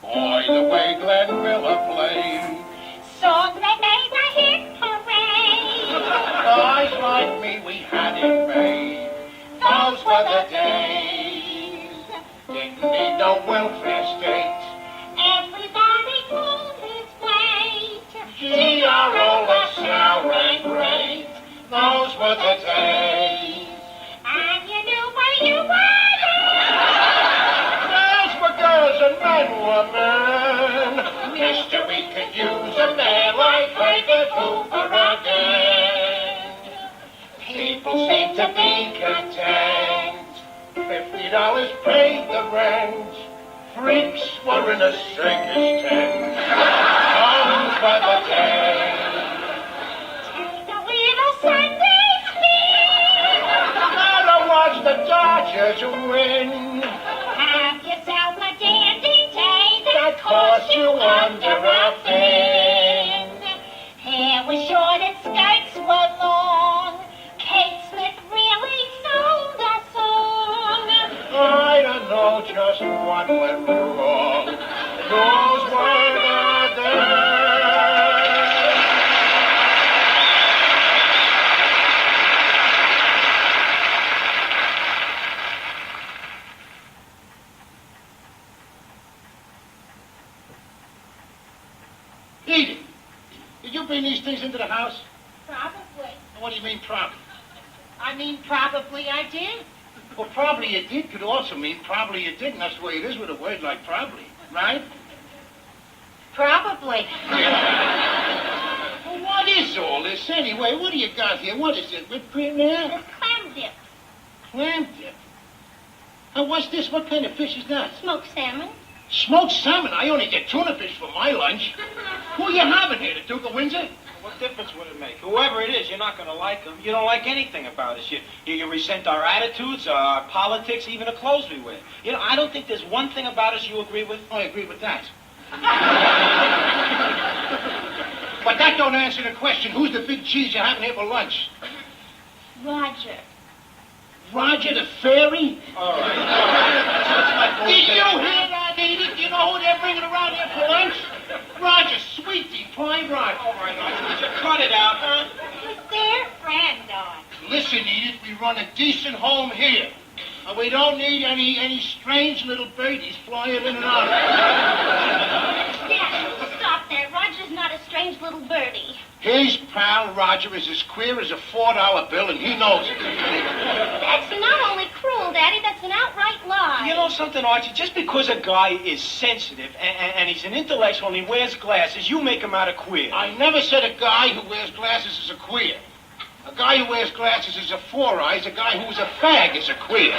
Boy, the way Glenn Miller played. Songs that made the hit parade. Guys like me, we had it made. Those were the days. Didn't need no welfare state. Everybody pulled his weight. G.R.O. was sour and great. Those were the days. And you knew where you were. Girls were girls and men were men. Mister, we could use a man like David Hoover again. People seem to be content. $50 paid the rent. Freaks were in a circus tent. Those were the days. Take a little Sunday spin. Gotta watch the Dodgers win. Have yourself a dandy day That cost you under a fin. Hair was short and skirts were long. Kate Smith really sold a song. I don't know just what went wrong. Those were the days. Edie, did you bring these things into the house? Probably. What do you mean, probably? I mean, probably I did. Well, probably you did could also mean probably you didn't. That's the way it is with a word like probably, right? Probably. Well, what is all this anyway? What do you got here? What is it? Whipped cream there? It's clam dip. Clam dip. Now, what's this? What kind of fish is that? Smoked salmon. Smoked salmon. I only get tuna fish for my lunch. Who you having here, the Duke of Windsor? What difference would it make? Whoever it is, you're not going to like him. You don't like anything about us. You resent our attitudes, our politics, even the clothes we wear. You know, I don't think there's one thing about us you agree with. I agree with that. But that don't answer the question. Who's the big cheese you're having here for lunch? Roger. Roger the fairy? All right. Did you hear that, Edith? You know who they're bringing around here for lunch? Roger, sweetie, pie Roger. All right, would you cut it out, huh? With their friend on. Listen, Edith, we run a decent home here. And we don't need any strange little birdies flying in and out. Yeah, stop there. Roger's not a strange little birdie. His pal Roger is as queer as a $4 bill, and he knows it. That's not only cruel, Daddy, that's an outright lie. You know something, Archie? Just because a guy is sensitive and he's an intellectual and he wears glasses, you make him out a queer. I never said a guy who wears glasses is a queer. A guy who wears glasses is a four eyes. A guy who's a fag is a queer.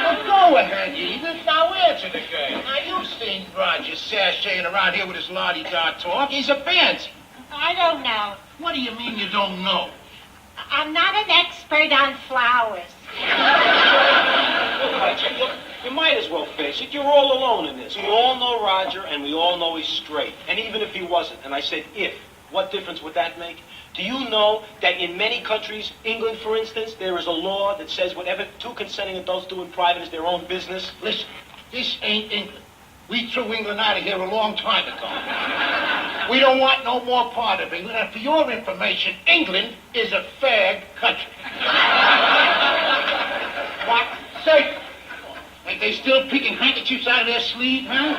Well, go ahead, Edith. Now answer the girl. Now, you've seen Roger sashaying around here with his la-di-da talk. He's a pansy. I don't know. What do you mean you don't know? I'm not an expert on flowers. Look, Archie, look, you might as well face it. You're all alone in this. We all know Roger, and we all know he's straight. And even if he wasn't, and I said if, what difference would that make? Do you know that in many countries, England, for instance, there is a law that says whatever two consenting adults do in private is their own business? Listen, this ain't England. We threw England out of here a long time ago. We don't want no more part of England. And for your information, England is a fag country. What? Say, ain't they still picking handkerchiefs out of their sleeve, huh?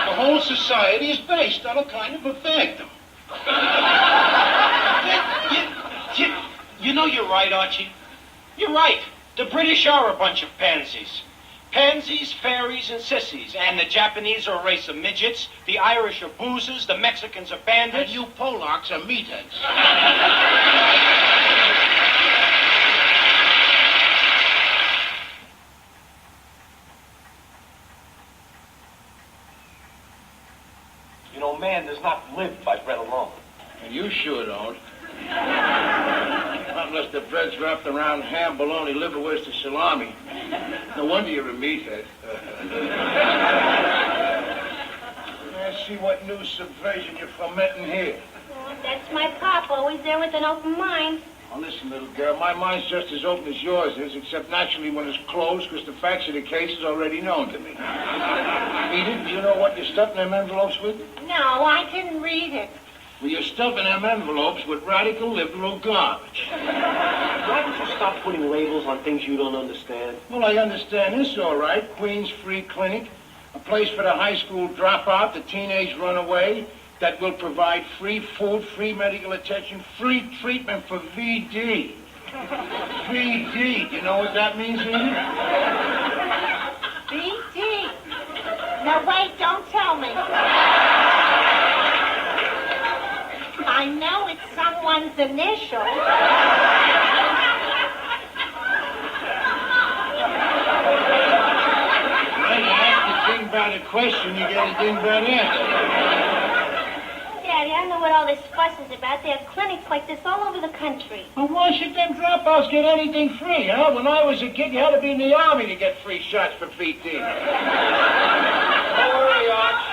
The whole society is based on a kind of a fagdom. You know you're right, Archie. You're right. The British are a bunch of pansies. Pansies, fairies, and sissies. And the Japanese are a race of midgets. The Irish are boozers. The Mexicans are bandits. And you Polacks are meatheads. You know, man does not live by bread alone. And you sure don't. Not unless the bread's wrapped around ham, bologna, liverwurst, or salami. No wonder you're a meathead. Let's see what new subversion you're fomenting here. That's my pop, always there with an open mind. Now listen, little girl, my mind's just as open as yours is, except naturally when it's closed, because the facts of the case is already known to me. Edith, do you know what you're stuffing them envelopes with? No, I didn't read it. Well, you're stuffing them envelopes with radical liberal garbage. Why don't you stop putting labels on things you don't understand? Well, I understand this all right. Queens Free Clinic, a place for the high school dropout, the teenage runaway, that will provide free food, free medical attention, free treatment for VD. VD, you know what that means, Edith? BD. No, wait, don't tell me. I know it's someone's initial. Well, you ask the ding about a question, you get a ding about answer. Daddy, I don't know what all this fuss is about. They have clinics like this all over the country. Well, why should them dropouts get anything free, huh? When I was a kid, you had to be in the Army to get free shots for VD. Don't worry, Arch.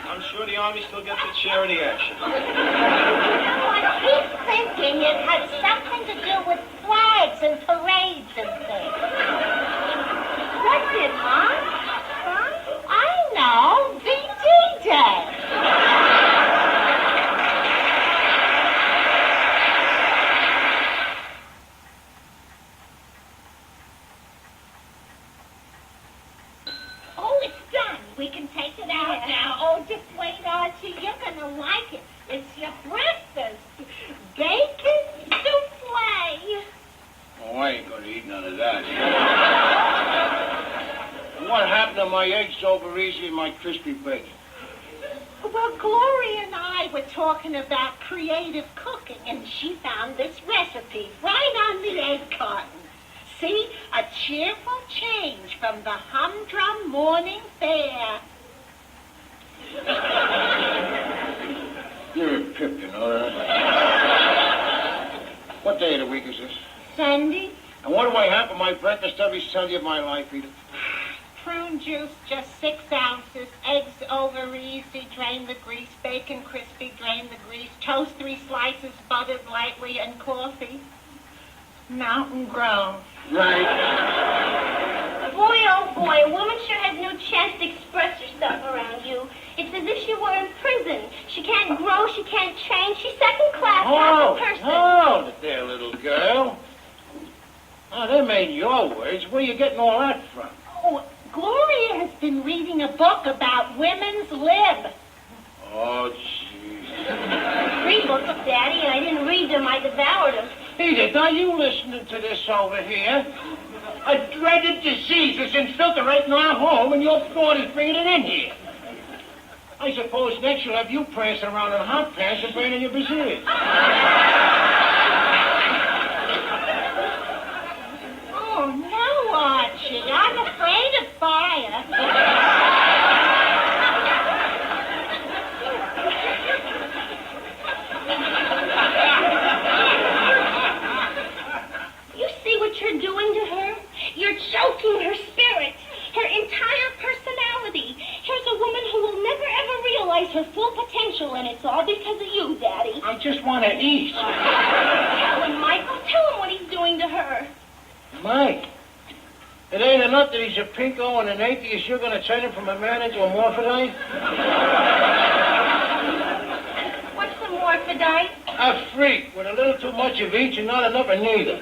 I'm sure the Army still gets its share of the action. I keep thinking it had something to do with flags and parades and things. What's it, Mom? Huh? I know, VD Day. Oh, it's done. We can take it out now. Oh, just wait, Archie. You're going to like it. It's your breakfast. Bacon souffle. Oh, I ain't gonna eat none of that. What happened to my eggs over easy and my crispy bacon? Well, Gloria and I were talking about creative cooking, and she found this recipe right on the egg carton. See, a cheerful change from the humdrum morning fare. You're a pip, you know that? What day of the week is this? Sunday, And what do I have for my breakfast every Sunday of my life, Edith? prune juice, just 6 ounces. Eggs over easy, drain the grease. Bacon crispy, drain the grease. Toast 3 slices, buttered lightly, and coffee. Mountain Grove. Right. Boy, oh boy, a woman sure has no chance to express herself around you. It's as if she were in prison. She can't grow, she can't change. She's second class as a person. Hold it there, little girl. Oh, them ain't your words. Where you getting all that from? Oh, Gloria has been reading a book about women's lib. Oh, jeez. 3 books, Daddy, and I didn't read them, I devoured them. Edith, are you listening to this over here? A dreaded disease is infiltrating our home, and your thought is bringing it in here. I suppose next you'll have you prancing around in hot pants and burning your braziers. Oh, no, Archie. I'm afraid of fire. You see what you're doing to her? You're choking her spirit, her entire personality. Here's a woman who will never ever realize her full potential, and it's all because of you, Daddy. I just want to eat. Tell him, Michael. Tell him what he's doing to her. Mike, it ain't enough that he's a pinko and an atheist. You're going to turn him from a man into a morphodite? What's the morphodite? A freak with a little too much of each and not enough of neither.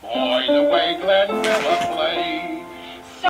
Boy, the way Glenn Miller plays